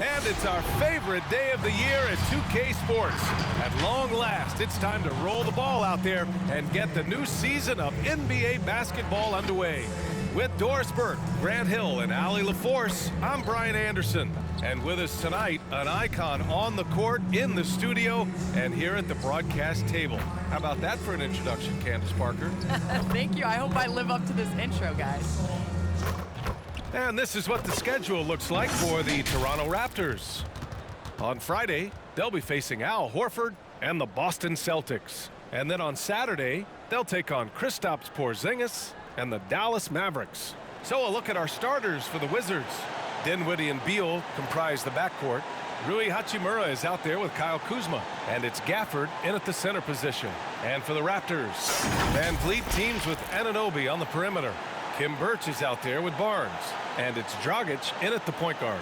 And it's our favorite day of the year at 2K Sports. At long last, it's time to roll the ball out there and get the new season of NBA basketball underway. With Doris Burke, Grant Hill, and Allie LaForce, I'm Brian Anderson. And with us tonight, an icon on the court, in the studio, and here at the broadcast table. How about that for an introduction, Candace Parker? Thank you. I hope I live up to this intro, guys. And this is what the schedule looks like for the Toronto Raptors. On Friday, they'll be facing Al Horford and the Boston Celtics. And then on Saturday, they'll take on Kristaps Porzingis and the Dallas Mavericks. So a look at our starters for the Wizards. Dinwiddie and Beal comprise the backcourt. Rui Hachimura is out there with Kyle Kuzma. And it's Gafford in at the center position. And for the Raptors, Van Vliet teams with Anunoby on the perimeter. Kim Birch is out there with Barnes. And it's Dragic in at the point guard.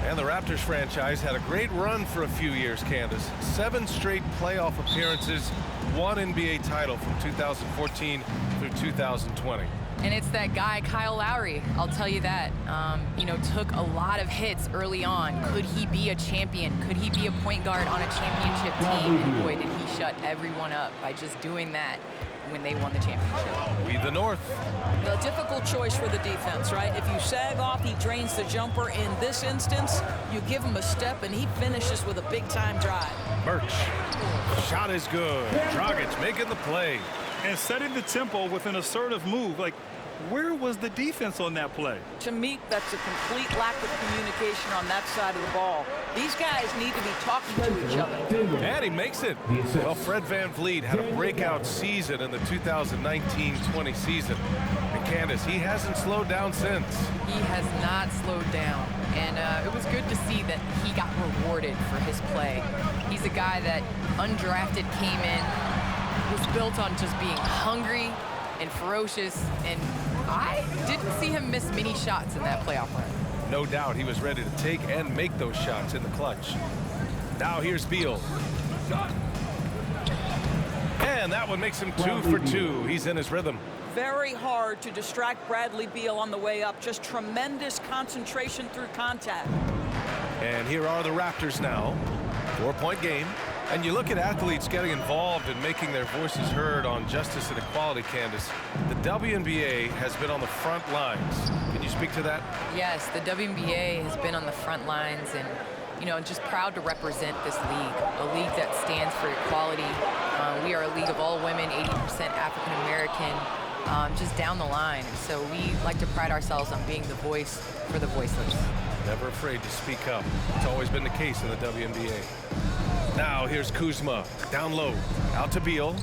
And the Raptors franchise had a great run for a few years, Candace. 7 straight playoff appearances, 1 NBA title from 2014 through 2020. And it's that guy, Kyle Lowry, I'll tell you that. Took a lot of hits early on. Could he be a champion? Could he be a point guard on a championship team? And boy, did he shut everyone up by just doing that when they won the championship. We the North. A difficult choice for the defense, right? If you sag off, he drains the jumper. In this instance, you give him a step, and he finishes with a big-time drive. Birch. Shot is good. Dragic making the play. And setting the tempo with an assertive move. Like, where was the defense on that play? To me, that's a complete lack of communication on that side of the ball. These guys need to be talking to each other. And he makes it. Well, Fred VanVleet had a breakout season in the 2019-20 season. And Candace, he hasn't slowed down since. He has not slowed down. And it was good to see that he got rewarded for his play. He's a guy that undrafted came in, was built on just being hungry and ferocious, and I didn't see him miss many shots in that playoff run. No doubt he was ready to take and make those shots in the clutch. Now here's Beal. And that one makes him 2 for 2. He's in his rhythm. Very hard to distract Bradley Beal on the way up. Just tremendous concentration through contact. And here are the Raptors now. 4-point game. And you look at athletes getting involved and making their voices heard on justice and equality, Candace. The WNBA has been on the front lines. Can you speak to that? Yes, the WNBA has been on the front lines and, just proud to represent this league, a league that stands for equality. We are a league of all women, 80% African American, just down the line. And so we like to pride ourselves on being the voice for the voiceless. Never afraid to speak up. It's always been the case in the WNBA. Now here's Kuzma, down low, out to Beal.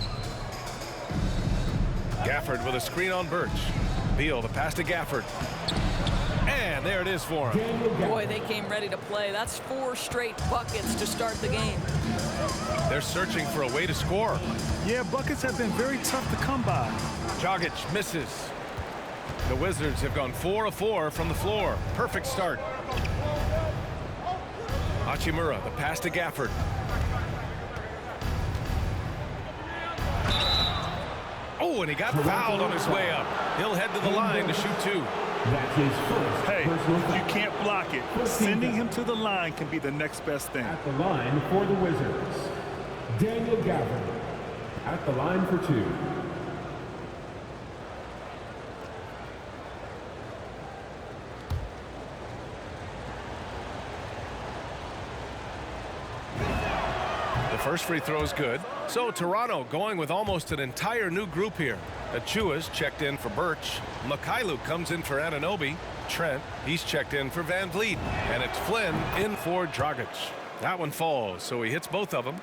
Gafford with a screen on Birch. Beal, the pass to Gafford. And there it is for him. Boy, they came ready to play. That's 4 straight buckets to start the game. They're searching for a way to score. Yeah, buckets have been very tough to come by. Dragic misses. The Wizards have gone 4 of 4 from the floor. Perfect start. Hachimura, the pass to Gafford. Oh, and he got fouled on his way up. He'll head to the line to shoot 2. That's his first. Hey, you can't block it. Sending him to the line can be the next best thing. At the line for the Wizards, Daniel Gafford. At the line for 2. First free throw is good. So Toronto going with almost an entire new group here. Achua's checked in for Birch. Mikhailuk comes in for Anunoby. Trent, he's checked in for Van Vliet. And it's Flynn in for Dragic. That one falls, so he hits both of them.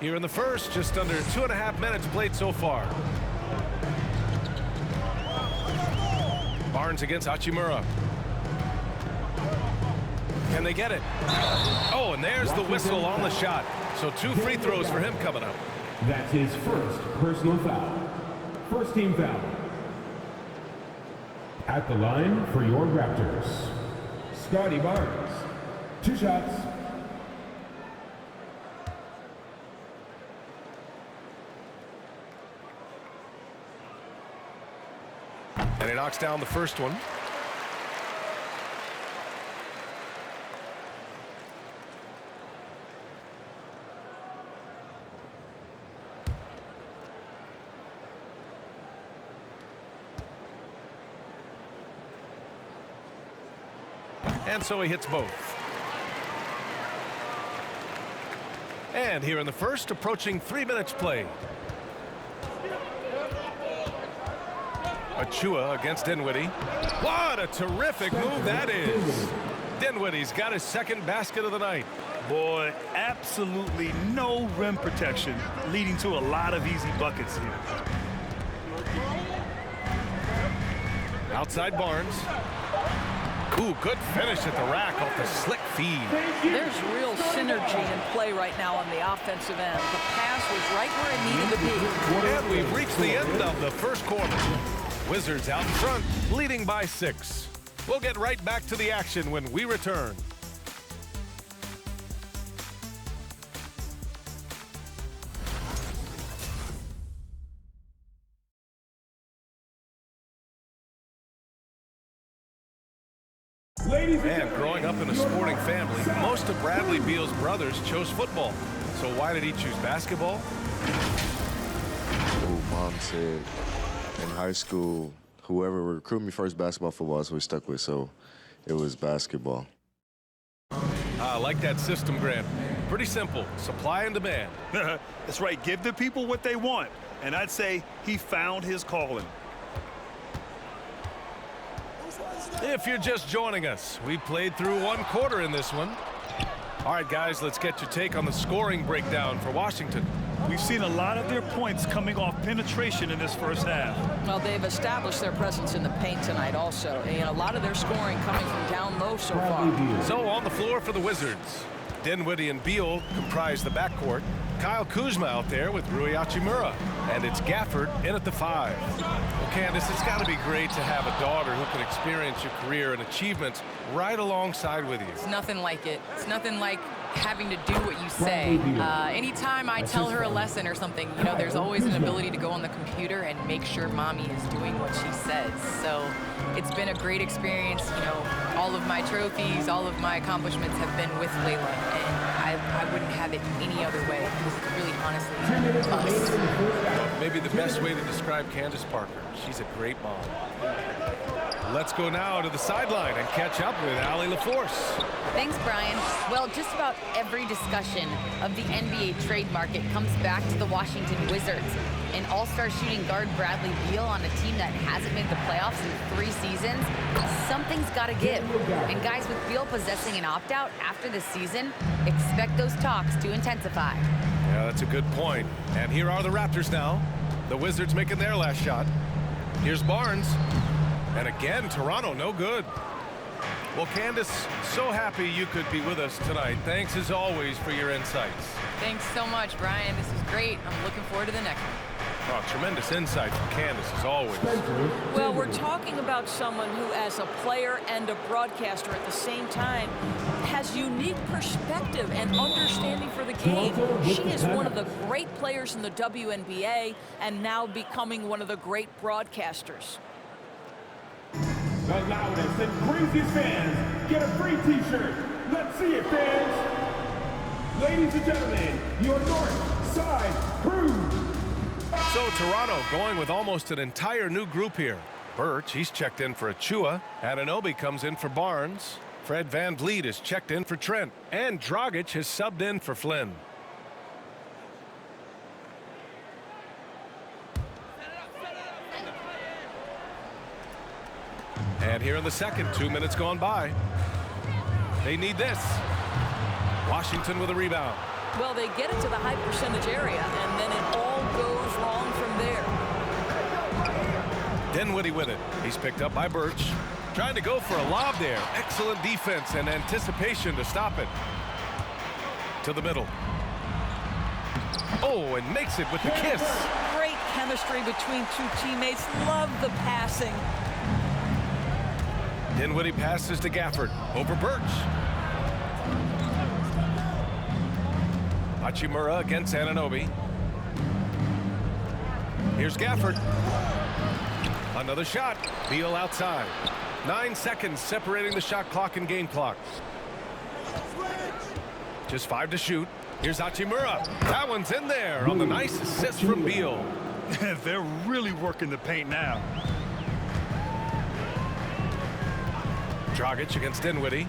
Here in the first, just under 2.5 minutes played so far. Barnes against Hachimura. Can they get it? Oh, and there's the whistle on the shot. So 2 free throws for him coming up. That's his first personal foul. First team foul. At the line for your Raptors, Scotty Barnes. 2 shots. And he knocks down the first one. And so he hits both. And here in the first, approaching 3 minutes played. Achua against Dinwiddie. What a terrific move that is. Dinwiddie's got his second basket of the night. Boy, absolutely no rim protection, leading to a lot of easy buckets here. Outside Barnes. Ooh, good finish at the rack off the slick feed. There's real synergy in play right now on the offensive end. The pass was right where it needed to be. And we've reached the end of the first quarter. Wizards out in front, leading by 6. We'll get right back to the action when we return. And growing up in a sporting family, most of Bradley Beal's brothers chose football. So why did he choose basketball? Oh, Mom said in high school, whoever recruited me first, basketball, football, that's what we stuck with. So it was basketball. I like that system, Grant. Pretty simple. Supply and demand. That's right. Give the people what they want. And I'd say he found his calling. If you're just joining us, we played through 1 quarter in this one. All right, guys, let's get your take on the scoring breakdown for Washington. We've seen a lot of their points coming off penetration in this first half. Well, they've established their presence in the paint tonight also. And a lot of their scoring coming from down low so far. So on the floor for the Wizards, Dinwiddie and Beal comprise the backcourt. Kyle Kuzma out there with Rui Hachimura. And it's Gafford in at the 5. Well, Candace, it's got to be great to have a daughter who can experience your career and achievements right alongside with you. It's nothing like it. It's nothing like having to do what you say. Anytime I tell her a lesson or something, you know, there's always an ability to go on the computer and make sure mommy is doing what she says. So it's been a great experience. You know, all of my trophies, all of my accomplishments have been with Layla, and I wouldn't have it any other way. Because it's really, honestly, us. Maybe the best way to describe Candace Parker. She's a great mom. Let's go now to the sideline and catch up with Allie LaForce. Thanks, Brian. Well, just about every discussion of the NBA trade market comes back to the Washington Wizards. An all-star shooting guard Bradley Beal on a team that hasn't made the playoffs in 3 seasons. Something's got to give. And guys, with Beal possessing an opt-out after the season, expect those talks to intensify. Yeah, that's a good point. And here are the Raptors now. The Wizards making their last shot. Here's Barnes. And again, Toronto, no good. Well, Candace, so happy you could be with us tonight. Thanks, as always, for your insights. Thanks so much, Brian. This is great. I'm looking forward to the next one. Oh, tremendous insight from Candace, as always. Well, we're talking about someone who, as a player and a broadcaster at the same time, has unique perspective and understanding for the game. She is one of the great players in the WNBA and now becoming one of the great broadcasters. The loudest and craziest fans get a free t-shirt. Let's see it, fans. Ladies and gentlemen, your North Side Crew. So Toronto going with almost an entire new group here. Birch, he's checked in for Achua. Anunoby comes in for Barnes. Fred Van Vliet is checked in for Trent. And Dragic has subbed in for Flynn. And here in the second, 2 minutes gone by. They need this. Washington with a rebound. Well, they get it to the high percentage area, and then it all goes wrong from there. Dinwiddie with it. He's picked up by Birch. Trying to go for a lob there. Excellent defense and anticipation to stop it. To the middle. Oh, and makes it with the kiss. Great chemistry between 2 teammates. Love the passing. Dinwiddie passes to Gafford. Over Birch. Hachimura against Anunoby. Here's Gafford. Another shot. Beal outside. 9 seconds separating the shot clock and game clock. Just 5 to shoot. Here's Hachimura. That one's in there on the nice assist from Beal. They're really working the paint now. Dragic against Dinwiddie.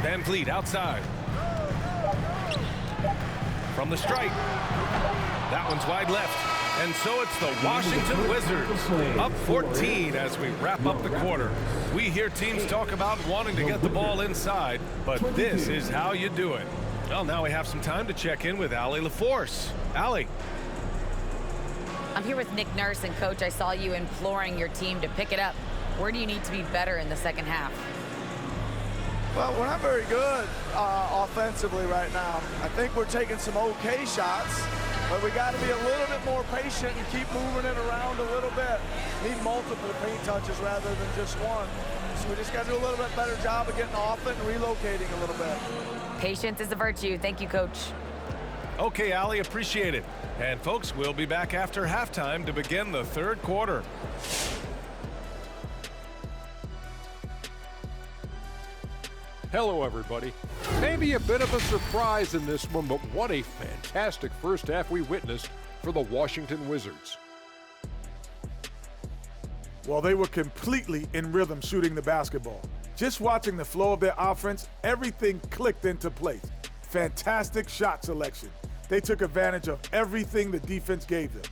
Van Vliet outside. From the stripe. That one's wide left. And so it's the Washington Wizards up 14 as we wrap up the quarter. We hear teams talk about wanting to get the ball inside, but this is how you do it. Well, now we have some time to check in with Allie LaForce. Allie. I'm here with Nick Nurse, and Coach, I saw you imploring your team to pick it up. Where do you need to be better in the second half? Well, we're not very good offensively right now. I think we're taking some okay shots, but we got to be a little bit more patient and keep moving it around a little bit. Need multiple paint touches rather than just one. So we just got to do a little bit better job of getting off it and relocating a little bit. Patience is a virtue. Thank you, Coach. Okay, Allie, appreciate it. And folks, we'll be back after halftime to begin the third quarter. Hello, everybody. Maybe a bit of a surprise in this one, but what a fantastic first half we witnessed for the Washington Wizards. Well, they were completely in rhythm shooting the basketball. Just watching the flow of their offense, everything clicked into place. Fantastic shot selection. They took advantage of everything the defense gave them.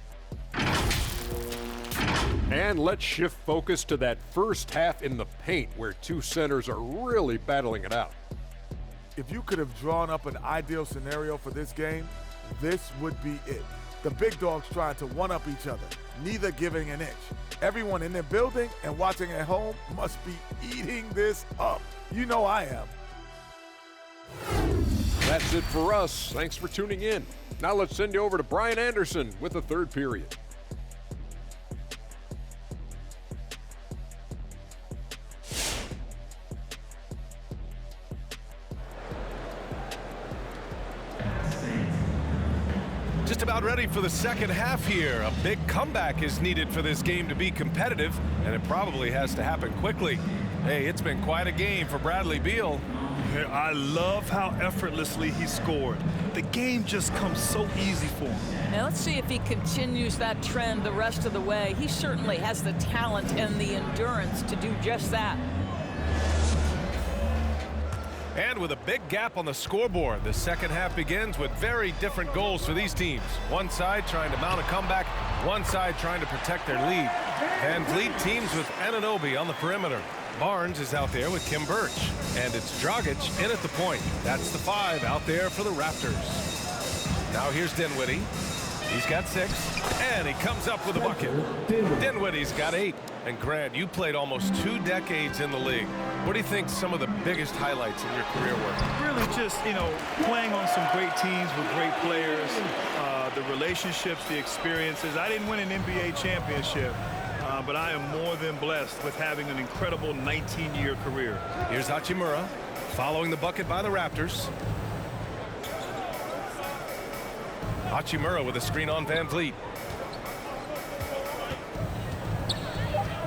And let's shift focus to that first half in the paint where two centers are really battling it out. If you could have drawn up an ideal scenario for this game, this would be it. The big dogs trying to one-up each other, neither giving an inch. Everyone in their building and watching at home must be eating this up. You know I am. That's it for us. Thanks for tuning in. Now let's send you over to Brian Anderson with the third period. Just about ready for the second half here. A big comeback is needed for this game to be competitive, and it probably has to happen quickly. Hey, it's been quite a game for Bradley Beal. I love how effortlessly he scored. The game just comes so easy for him. Now let's see if he continues that trend the rest of the way. He certainly has the talent and the endurance to do just that. And with a big gap on the scoreboard, the second half begins with very different goals for these teams. One side trying to mount a comeback, one side trying to protect their lead. Van Vliet teams with Anunoby on the perimeter. Barnes is out there with Kim Birch. And it's Dragic in at the point. That's the 5 out there for the Raptors. Now here's Dinwiddie. He's got 6, and he comes up with a bucket. Dinwiddie's got 8. And Grant, you played almost 2 decades in the league. What do you think some of the biggest highlights in your career were? Really just, playing on some great teams with great players, the relationships, the experiences. I didn't win an NBA championship, but I am more than blessed with having an incredible 19-year career. Here's Hachimura following the bucket by the Raptors. Hachimura with a screen on Van Vliet.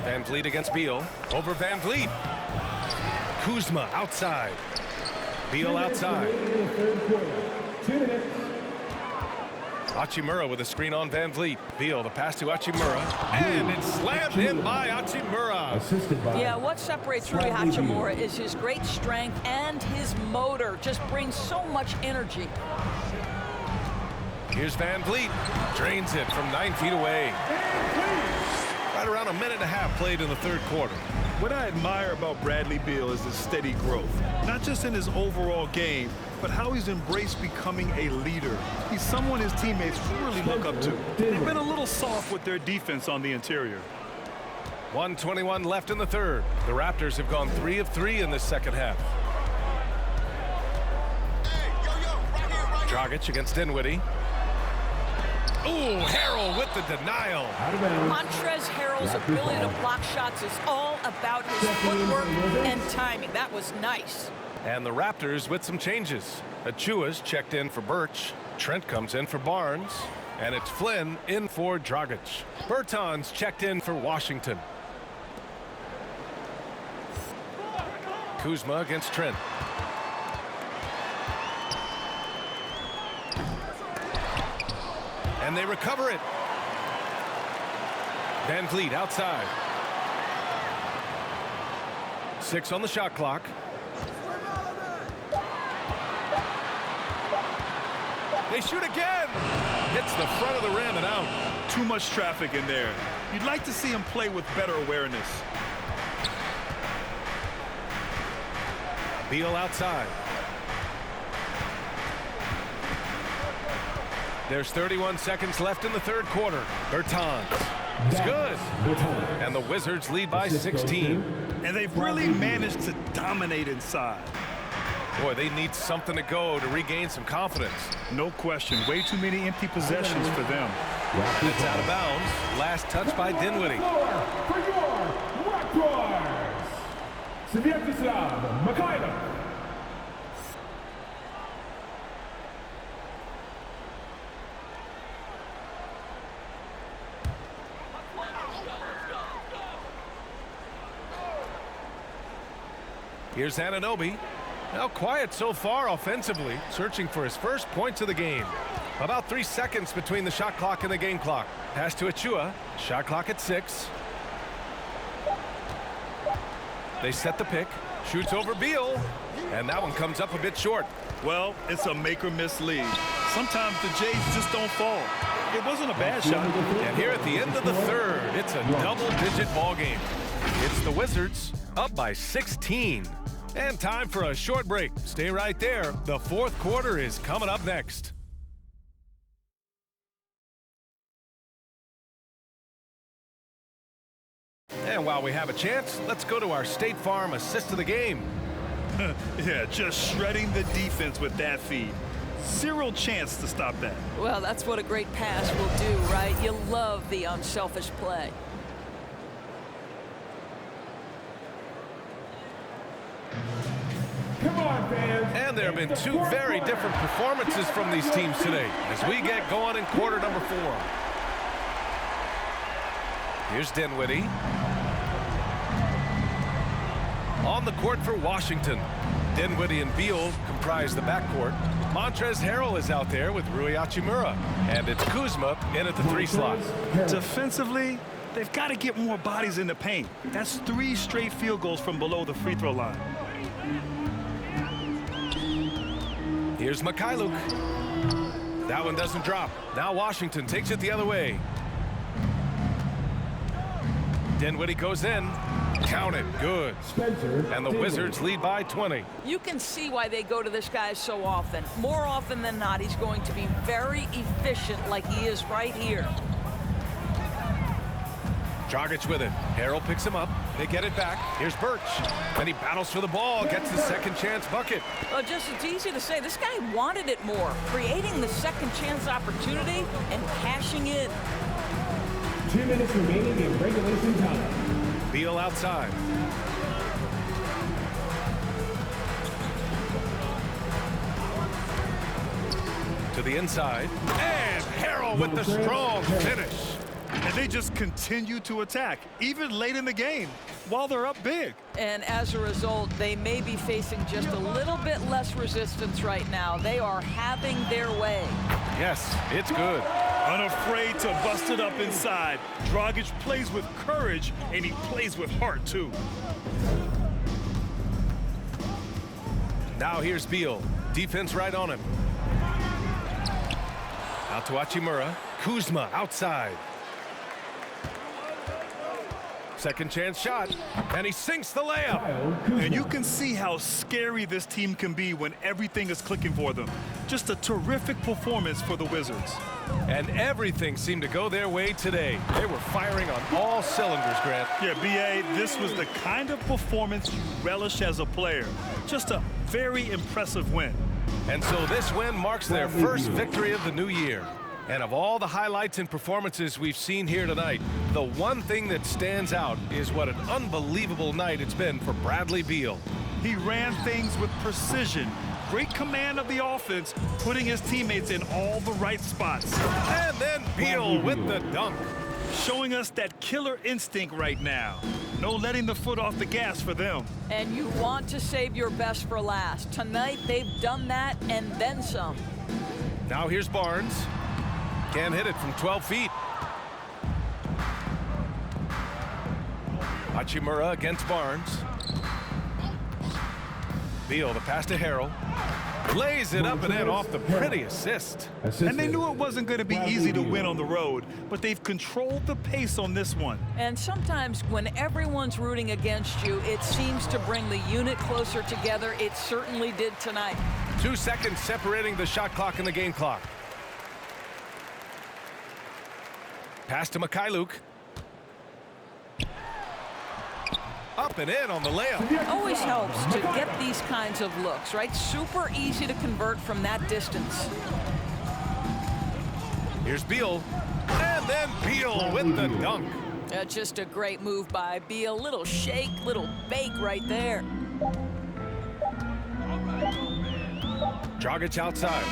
Van Vliet against Beal. Over Van Vliet. Kuzma outside. Beal outside. Hachimura with a screen on Van Vliet. Beal, the pass to Hachimura. And it's slammed in by Hachimura. Yeah, what separates Rui Hachimura is his great strength and his motor. Just brings so much energy. Here's Van Vliet. Drains it from 9 feet away. Right around a minute and a half played in the third quarter. What I admire about Bradley Beal is his steady growth, not just in his overall game, but how he's embraced becoming a leader. He's someone his teammates really look up to. They've been a little soft with their defense on the interior. 1:21 left in the third. The Raptors have gone 3 of 3 in this second half. Dragic against Dinwiddie. Ooh, Harrell with the denial. Montrezl Harrell's ability to block shots is all about his footwork and timing. That was nice. And the Raptors with some changes. Achua's checked in for Birch. Trent comes in for Barnes. And it's Flynn in for Dragic. Bertans checked in for Washington. Kuzma against Trent. And they recover it. Van Vliet outside. 6 on the shot clock. They shoot again. Hits the front of the rim and out. Too much traffic in there. You'd like to see him play with better awareness. Beal outside. There's 31 seconds left in the third quarter. Bertans. It's good. And the Wizards lead by 16. And they've really managed to dominate inside. Boy, they need something to go to regain some confidence. No question. Way too many empty possessions for them. And it's out of bounds. Last touch by Dinwiddie. For your Raptors, Sviatoslav Mikhailov. Here's Anunoby. Now quiet so far offensively, searching for his first points of the game. About 3 seconds between the shot clock and the game clock. Pass to Achua. Shot clock at 6. They set the pick. Shoots over Beal. And that one comes up a bit short. Well, it's a make or miss lead. Sometimes the Jays just don't fall. It wasn't a bad shot. And here at the end of the third, it's a double-digit ball game. It's the Wizards up by 16. And time for a short break. Stay right there. The fourth quarter is coming up next. And while we have a chance, let's go to our State Farm assist of the game. Yeah, just shredding the defense with that feed. Zero chance to stop that. Well, that's what a great pass will do, right? You love the unselfish play. Come on, fans. And there have been two very different performances from these teams today as we get going in quarter number 4. Here's Dinwiddie. On the court for Washington. Dinwiddie and Beal comprise the backcourt. Montrezl Harrell is out there with Rui Hachimura. And it's Kuzma in at the 3 slot. Defensively, they've got to get more bodies in the paint. That's 3 straight field goals from below the free throw line. Here's Mikhailuk. That one doesn't drop. Now Washington takes it the other way. Dinwiddie goes in. Count it. Good. And the Wizards lead by 20. You can see why they go to this guy so often. More often than not, he's going to be very efficient like he is right here. Dragic with it. Harrell picks him up. They get it back. Here's Birch. And he battles for the ball. Gets the second chance bucket. Well, just it's easy to say. This guy wanted it more. Creating the second chance opportunity and cashing in. 2 minutes remaining in regulation time. Beal outside. To the inside. And Harrell with the strong finish. And they just continue to attack, even late in the game, while they're up big. And as a result, they may be facing just a little bit less resistance right now. They are having their way. Yes, it's good. Unafraid to bust it up inside. Dragic plays with courage, and he plays with heart, too. Now here's Beal. Defense right on him. Out to Hachimura. Kuzma outside. Second chance shot, and he sinks the layup. And you can see how scary this team can be when everything is clicking for them. Just a terrific performance for the Wizards. And everything seemed to go their way today. They were firing on all cylinders, Grant. Yeah, B.A., this was the kind of performance you relish as a player. Just a very impressive win. And so this win marks their first victory of the new year. And of all the highlights and performances we've seen here tonight, the one thing that stands out is what an unbelievable night it's been for Bradley Beal. He ran things with precision. Great command of the offense, putting his teammates in all the right spots. And then Beal with the dunk. Showing us that killer instinct right now. No letting the foot off the gas for them. And you want to save your best for last. Tonight, they've done that and then some. Now here's Barnes. Can't hit it from 12 feet. Hachimura against Barnes. Beal, the pass to Harrell. Lays it up and in off the pretty assist. And they knew it wasn't going to be easy to win on the road, but they've controlled the pace on this one. And sometimes when everyone's rooting against you, it seems to bring the unit closer together. It certainly did tonight. 2 seconds separating the shot clock and the game clock. Pass to Mikhailuk. Up and in on the layup. Always helps to get these kinds of looks, right? Super easy to convert from that distance. Here's Beal. And then Beal with the dunk. Just a great move by Beal. Little shake, little bake right there. Dragic outside.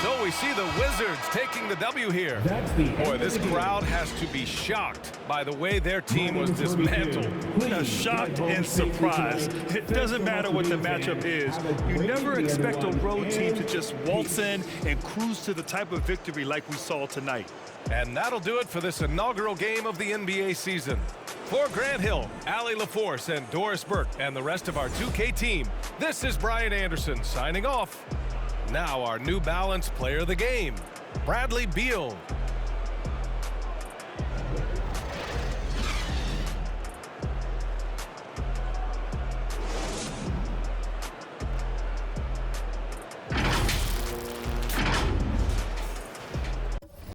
So we see the Wizards taking the W here. Boy, this crowd has to be shocked by the way their team was dismantled. Shocked and surprised. It doesn't matter what the matchup is. You never expect a road team to just waltz in and cruise to the type of victory like we saw tonight. And that'll do it for this inaugural game of the NBA season. For Grant Hill, Allie LaForce, and Doris Burke, and the rest of our 2K team, this is Brian Anderson signing off. Now our New Balance player of the game, Bradley Beal.